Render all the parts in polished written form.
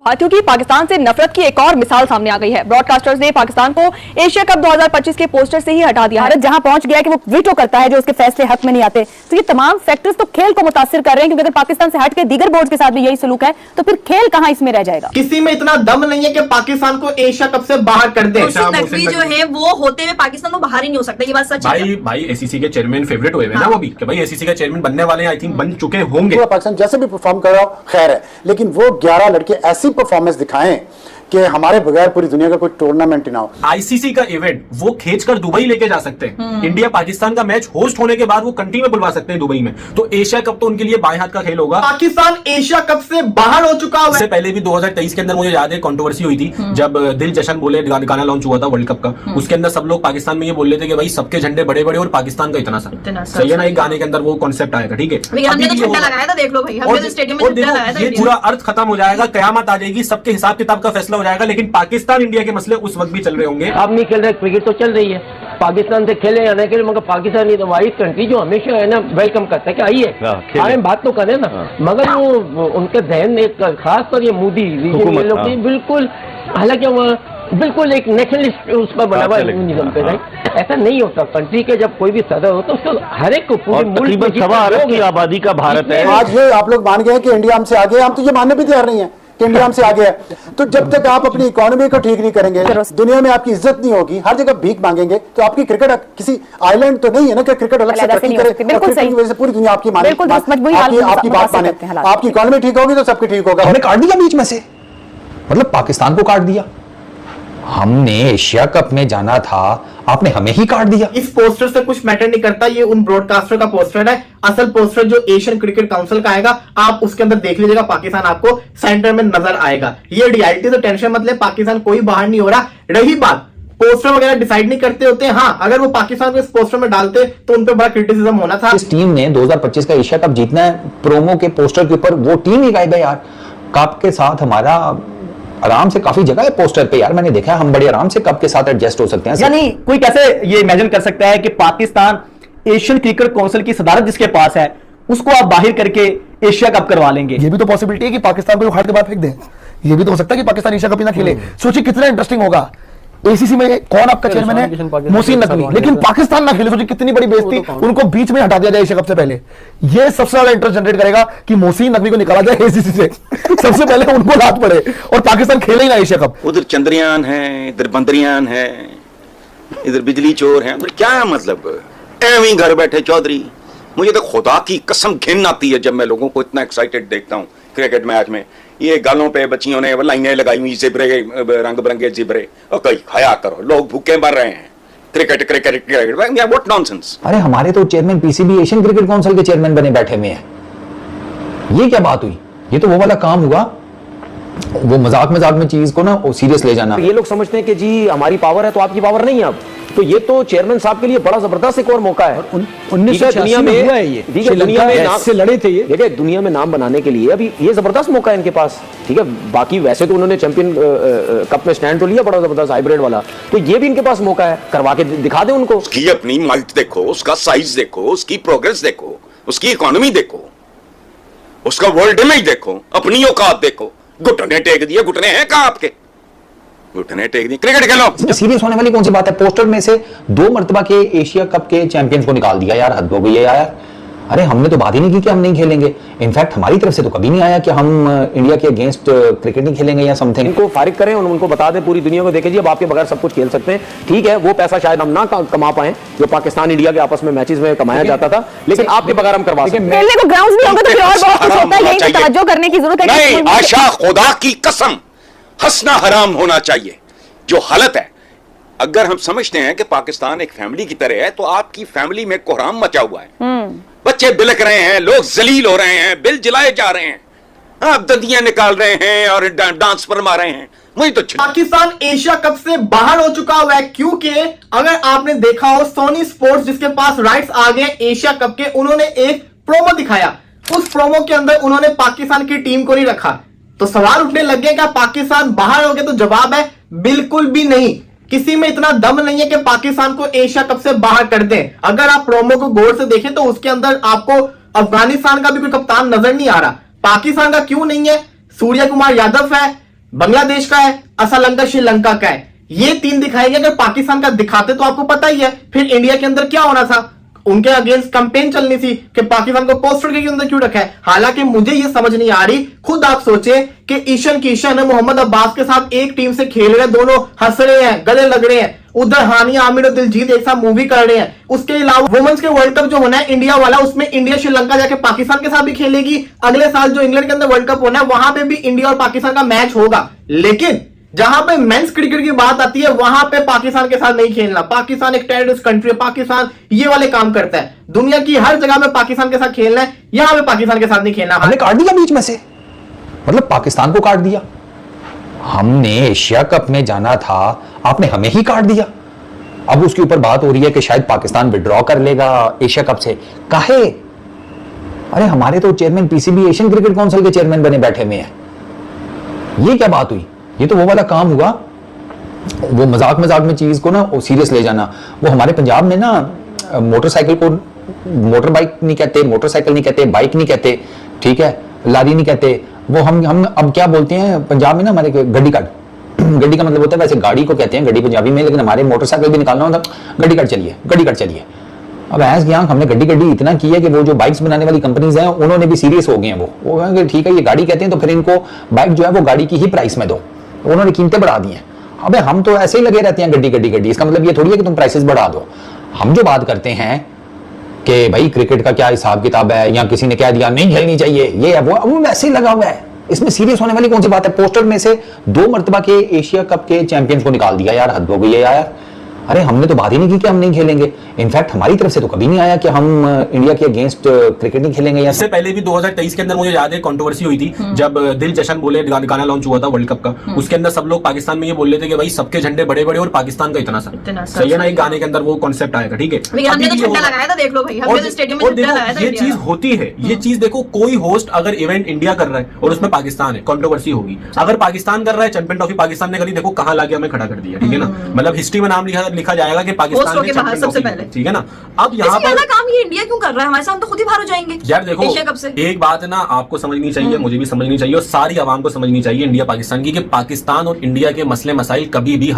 भारतीयों की पाकिस्तान से नफरत की एक और मिसाल सामने आ गई है। ब्रॉडकास्टर्स ने पाकिस्तान को एशिया कप 2025 के पोस्टर से ही हटा दिया है। भारत जहां पहुंच गया कि वो वीटो करता है जो उसके फैसले हक में नहीं आते। तो ये तमाम फैक्टर्स तो खेल को मुतासिर कर रहे हैं, क्योंकि अगर पाकिस्तान से हट के दीगर बोर्ड के साथ भी यही सलूक है तो फिर खेल कहां इसमें रह जाएगा। किसी में इतना दम नहीं है कि पाकिस्तान को एशिया कप से बाहर कर दे। नकवी जो है वो होते हुए पाकिस्तान को बाहर ही नहीं हो सकता, ये बात सच है। भाई एसीसी के चेयरमैन फेवरेट हुए ना वो भी, कि भाई एसीसी के चेयरमैन बनने वाले आई थिंक बन चुके होंगे। पाकिस्तान जैसे भी परफॉर्म कर रहा हो खैर है, लेकिन वो 11 लड़के ऐसी परफॉर्मेंस दिखाएं कि हमारे बगैर पूरी दुनिया का कोई टूर्नामेंट ही ना हो। आईसीसी का इवेंट वो खींचकर दुबई लेके जा सकते हैं। इंडिया पाकिस्तान का मैच होस्ट होने के बाद वो कंट्री में बुलवा सकते हैं दुबई में। तो एशिया कप तो उनके लिए बाएं हाथ का खेल होगा। पाकिस्तान एशिया कप से बाहर हो चुका है। इससे पहले भी 2023 के अंदर मुझे याद है कंट्रोवर्सी हुई थी जब दिल जशन बोले गाना लॉन्च हुआ था वर्ल्ड कप का। उसके अंदर सब लोग पाकिस्तान में ये बोल रहे थे कि भाई सबके झंडे बड़े बड़े और पाकिस्तान का इतना सा। सही है ना, एक गाने के अंदर वो कॉन्सेप्ट आएगा। ठीक है, ये पूरा अर्थ खत्म हो जाएगा, कयामत आ जाएगी, सबके हिसाब किताब का फैसला हो जाएगा। लेकिन पाकिस्तान इंडिया के मसले उस वक्त भी चल रहे होंगे। अब नहीं खेल रहे, क्रिकेट तो चल रही है, पाकिस्तान से खेले या नहीं खेले, मगर पाकिस्तान नहीं तो वाइस कंट्री जो हमेशा है ना वेलकम करता है कि आइए आए बात तो करें ना। मगर वो उनके जहन में खासकर ये मोदी लोग बिल्कुल, हालांकि वहाँ बिल्कुल एक नेशनलिस्ट उस पर बना हुआ निज़ाम पे ऐसा नहीं होता। कंट्री के जब कोई भी सदर हो तो उसको हर एक को पूरे मुल्क में 1.25 अरब की आबादी का भारत है। आज ये आप लोग मान गए कि इंडिया हमसे आगे है, हम तो ये मानने भी तैयार नहीं है कि इंडिया हमसे आगे है। तो जब तक आप अपनी इकोनॉमी को ठीक नहीं करेंगे, दुनिया में आपकी इज्जत नहीं होगी, हर जगह भीख मांगेंगे, तो आपकी क्रिकेट किसी आइलैंड तो नहीं है ना कि क्रिकेट अलग से तरक्की करे। क्रिकेट की वजह से पूरी दुनिया आपकी माने, आपकी बात माने। आपकी इकोनॉमी ठीक होगी तो सबके ठीक होगा। हमने काट दिया बीच में से, मतलब पाकिस्तान को काट दिया। हमने एशिया कप में जाना था, आपने हमें ही काट दिया। इस पोस्टर से कुछ मैटर नहीं करता, ये उन ब्रॉडकास्टर का पोस्टर है। असल पोस्टर जो एशियन क्रिकेट काउंसिल का आएगा, आप उसके अंदर देख लीजिएगा, पाकिस्तान आपको सेंटर में नजर आएगा। ये रियलिटी, तो टेंशन मत ले, पाकिस्तान कोई बाहर नहीं हो रहा। रही बात पोस्टर वगैरह डिसाइड नहीं करते होते हैं, हाँ अगर वो पाकिस्तान को इस पोस्टर में डालते तो उन पर बड़ा क्रिटिसिज्म होना था। इस टीम ने 2025 का एशिया कप जीतना है, प्रोमो के पोस्टर के ऊपर वो टीम ही गायब है यार। कप के साथ हमारा आराम से काफी जगह है पोस्टर पे यार, मैंने देखा है, हम बड़े आराम से कप के साथ एडजस्ट हो सकते हैं। यानी कोई कैसे ये इमेजिन कर सकता है कि पाकिस्तान एशियन क्रिकेट काउंसिल की सदारत जिसके पास है उसको आप बाहर करके एशिया कप करवा लेंगे। ये भी तो पॉसिबिलिटी है कि पाकिस्तान को हार के बाद फेंक दें। ये भी तो हो सकता है कि पाकिस्तान एशिया कप ही ना खेले। सोचिए कितना इंटरेस्टिंग होगा। एसीसी में कौन आपका चेयरमैन है? मोहसिन नकवी, लेकिन पाकिस्तान ना खेले। सोचिए कितनी बड़ी बेइज्जती, उनको बीच में हटा दिया जाए एशिया कप से पहले। ये सबसे ज्यादा इंटरेस्ट जनरेट करेगा कि मोहसिन नकवी को निकाला जाए एसीसी से। सबसे पहले उनको लात पड़े और पाकिस्तान खेले ही ना एशिया कप। उधर चंद्रयान है, इधर बंदरियान है, इधर बिजली चोर है, क्या मतलब एवं घर बैठे चौधरी। मुझे तो खुदा की कसम घिन आती है जब मैं लोगों को इतना एक्साइटेड देखता हूँ क्रिकेट मैच में। ये गालों पे बच्चियों ने लाइनें लगाई हुई, जिब्रे रंग बिरंगे जिब्रे, और कहीं खाया करो, लोग भूखे मर रहे हैं। Cricket cricket cricket, what nonsense. अरे हमारे तो chairman PCB Asian cricket council के चेयरमैन बने बैठे हुए हैं। ये क्या बात हुई? ये तो वो वाला काम हुआ, वो मजाक में चीज को ना सीरियस ले जाना। ये लोग समझते हैं कि जी हमारी पावर है तो आपकी पावर नहीं है। अब तो ये तो चेयरमैन साहब के लिए बड़ा जबरदस्त एक और मौका है। 1986 में हुआ है ये, ठीक है, दुनिया में नाम से लड़े थे ये, देखिए दुनिया में नाम बनाने के लिए अभी ये जबरदस्त मौका है इनके पास। ठीक है, बाकी वैसे तो उन्होंने चैंपियन कप में स्टैंड तो लिया बड़ा जबरदस्त हाइब्रिड वाला, तो ये भी इनके पास मौका है, करवा के दिखा दे उनको। उसकी अपनी माइट देखो, उसका साइज देखो, उसकी प्रोग्रेस देखो, उसकी इकोनॉमी देखो, उसका वर्ल्ड इमेज देखो, अपनी औकात देखो। घुटने टेक दिए, घुटने हैं कहां आपके? घुटने टेक दिए, क्रिकेट खेलो। सीरियस होने वाली कौन सी बात है? पोस्टर में से 2 मरतबा के एशिया कप के चैंपियंस को निकाल दिया यार, हद हो गई है यार। अरे हमने तो बात ही नहीं की कि हम नहीं खेलेंगे। इनफैक्ट हमारी तरफ से तो कभी नहीं आया कि हम इंडिया के अगेंस्ट क्रिकेट नहीं खेलेंगे या समथिंग। इनको फारिग करें और उनको बता दें पूरी दुनिया को, देखें जी अब आपके बगैर सब कुछ खेल सकते हैं। ठीक है, वो पैसा शायद हम ना कमा पाए जो पाकिस्तान इंडिया के आपस में मैचेस में कमाया जाता था, लेकिन आपके बगैर हम करवा सकते हैं। खेलने को ग्राउंड नहीं होगा तो फिर और बहुत कुछ होता है, यही तो तवज्जो करने की जरूरत है। नहीं आशा, खुदा की कसम हंसना हराम होना चाहिए। जो हालत है, अगर हम समझते हैं कि पाकिस्तान एक फैमिली की तरह है, तो आपकी फैमिली में कोहराम मचा हुआ है। बच्चे बिलक रहे हैं, लोग जलील हो रहे हैं, बिल जलाए जा रहे हैं, आप दंदियां निकाल रहे हैं और डांस पर मार रहे हैं। मुझे तो पाकिस्तान एशिया कप से बाहर हो चुका हुआ है, क्योंकि अगर आपने देखा हो सोनी स्पोर्ट्स जिसके पास राइट्स आ गए एशिया कप के, उन्होंने एक प्रोमो दिखाया। उस प्रोमो के अंदर उन्होंने पाकिस्तान की टीम को नहीं रखा। तो सवाल उठने लग गया, क्या पाकिस्तान बाहर हो गया? तो जवाब है बिल्कुल भी नहीं। किसी में इतना दम नहीं है कि पाकिस्तान को एशिया कप से बाहर कर दें। अगर आप प्रोमो को गौर से देखें तो उसके अंदर आपको अफगानिस्तान का भी कोई कप्तान नजर नहीं आ रहा। पाकिस्तान का क्यों नहीं है? सूर्य कुमार यादव है, बांग्लादेश का है, श्रीलंका श्रीलंका का है। ये 3 दिखाएंगे। अगर पाकिस्तान का दिखाते तो आपको पता ही है फिर इंडिया के अंदर क्या होना था, उनके अगेंस्ट कैंपेन चलनी थी कि पाकिस्तान को पोस्टर के अंदर क्यों रखा है। हालांकि मुझे ये समझ नहीं आ रही, खुद आप सोचें कि ईशान किशन मोहम्मद अब्बास के साथ एक टीम से खेल रहे हैं, दोनों हंस रहे हैं, गले लग रहे हैं, उधर हानिया आमिर और दिलजीत एक साथ मूवी कर रहे हैं। उसके अलावा वुमेन्स के वर्ल्ड कप जो होना है इंडिया वाला, उसमें इंडिया श्रीलंका जाके पाकिस्तान के साथ भी खेलेगी। अगले साल जो इंग्लैंड के अंदर वर्ल्ड कप होना है वहां पे भी इंडिया और पाकिस्तान का मैच होगा। लेकिन जहां पे मेंस क्रिकेट की बात आती है वहां पे पाकिस्तान के साथ नहीं खेलना। पाकिस्तान एक टेररिस्ट कंट्री है, पाकिस्तान ये वाले काम करता है। दुनिया की हर जगह में पाकिस्तान के साथ खेलना है, यहां पे पाकिस्तान के साथ नहीं खेलना। हमने काट दिया बीच में से, मतलब पाकिस्तान को काट दिया। हमने एशिया कप में जाना था, आपने हमें ही काट दिया। अब उसके ऊपर बात हो रही है कि शायद पाकिस्तान विड्रॉ कर लेगा एशिया कप से। काहे? अरे हमारे तो chairman PCB Asian cricket council के चेयरमैन बने बैठे हुए हैं। ये क्या बात हुई? ये तो वो वाला काम हुआ, वो मजाक में चीज को ना सीरियस ले जाना। वो हमारे पंजाब में ना मोटरसाइकिल को मोटर बाइक नहीं कहते, मोटरसाइकिल नहीं कहते, बाइक नहीं कहते, ठीक है, लारी नहीं कहते। वो हम अब क्या बोलते हैं पंजाब में ना, हमारे गड्डी काट, गड्डी का मतलब होता है, वैसे गाड़ी को कहते हैं गड्डी पंजाबी में, लेकिन हमारे मोटरसाइकिल भी निकालना होता गड्डी काट चलिए, गड्डी काट चलिए। अब ऐस की आंख हमने गड्डी इतना की है कि वो जो बाइक्स बनाने वाली कंपनीज हैं उन्होंने भी सीरियस हो गए हैं। वो कहेंगे ठीक है ये गाड़ी कहते हैं तो फिर इनको बाइक जो है वो गाड़ी की ही प्राइस में दो। उन्होंने कीमतें बढ़ा दी हैं। अबे हम तो ऐसे ही लगे रहते हैं गड्डी, इसका मतलब ये थोड़ी है कि तुम प्राइसेस बढ़ा दो। हम जो बात करते हैं कि भाई क्रिकेट का क्या हिसाब किताब है, या किसी ने कह दिया नहीं खेलनी चाहिए, ये है वो वैसे ही लगा हुआ है। इसमें सीरियस होने वाली कौन सी बात है? पोस्टर में से 2 मरतबा के एशिया कप के चैंपियंस को निकाल दिया यार, हद हो गई है यार। अरे हमने तो बात ही नहीं की कि हम नहीं खेलेंगे। इनफैक्ट हमारी तरफ से तो कभी नहीं आया कि हम इंडिया के अगेंस्ट क्रिकेट नहीं खेलेंगे। इससे पहले भी 2023 के अंदर मुझे याद है कंट्रोवर्सी हुई थी जब दिल जशन बोले गाना लॉन्च हुआ था वर्ल्ड कप का। उसके अंदर सब लोग पाकिस्तान में ये बोल रहे थे कि भाई सबके झंडे बड़े बड़े और पाकिस्तान का इतना सा। सही है ना? एक गाने के अंदर वो कॉन्सेप्ट आएगा, ठीक है। ये चीज होती है, ये चीज देखो, कोई होस्ट अगर इवेंट इंडिया कर रहा है और उसमें पाकिस्तान है, कंट्रोवर्सी होगी। अगर पाकिस्तान कर रहा है, चैंपियन ट्रॉफी पाकिस्तान ने करी, देखो कहां लाके हमें खड़ा कर दिया, ठीक है ना। मतलब हिस्ट्री में नाम लिखा जाएगा कि पाकिस्तान ने चैंपियन सबसे पहले, ठीक है ना। अब यहाँ पर काम ये इंडिया क्यों कर रहा है? हमारे साथ तो खुद ही बाहर हो जाएंगे यार। देखो एशिया कप से। एक बात है ना, आपको समझनी चाहिए, मुझे भी समझनी चाहिए और सारी आवाम को समझनी चाहिए इंडिया पाकिस्तान की, कि पाकिस्तान और इंडिया के मसले मसाइल कभी भी।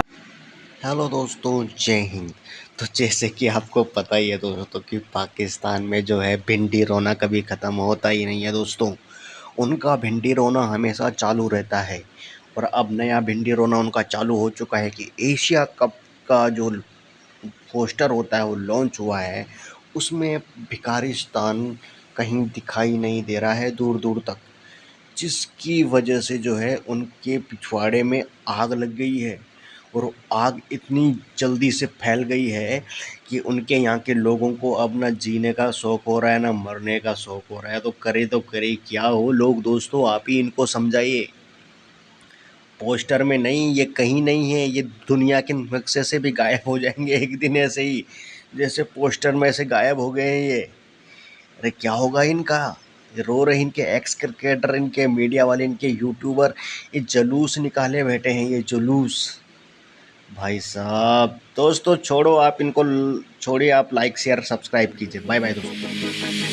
हेलो दोस्तों, जय हिंद। तो जैसे कि आपको पता ही है दोस्तों कि पाकिस्तान में जो है भिंडी रोना कभी ख़त्म होता ही नहीं है दोस्तों। उनका भिंडी रोना हमेशा चालू रहता है और अब नया भिंडी रोना उनका चालू हो चुका है कि एशिया कप का जो पोस्टर होता है वो लॉन्च हुआ है, उसमें भिखारिस्तान कहीं दिखाई नहीं दे रहा है दूर दूर तक, जिसकी वजह से जो है उनके पिछवाड़े में आग लग गई है। और आग इतनी जल्दी से फैल गई है कि उनके यहाँ के लोगों को अब ना जीने का शौक़ हो रहा है ना मरने का शौक़ हो रहा है। तो करे क्या हो लोग दोस्तों, आप ही इनको समझाइए। पोस्टर में नहीं, ये कहीं नहीं है, ये दुनिया के नक्शे से भी गायब हो जाएंगे एक दिन, ऐसे ही जैसे पोस्टर में से गायब हो गए हैं ये। अरे क्या होगा इनका? रो रहे इनके एक्स क्रिकेटर, इनके मीडिया वाले, इनके यूट्यूबर, ये जुलूस निकाले बैठे हैं, ये जुलूस भाई साहब। दोस्तों छोड़ो, आप इनको छोड़िए, आप लाइक शेयर सब्सक्राइब कीजिए। बाय बाय दोस्तों।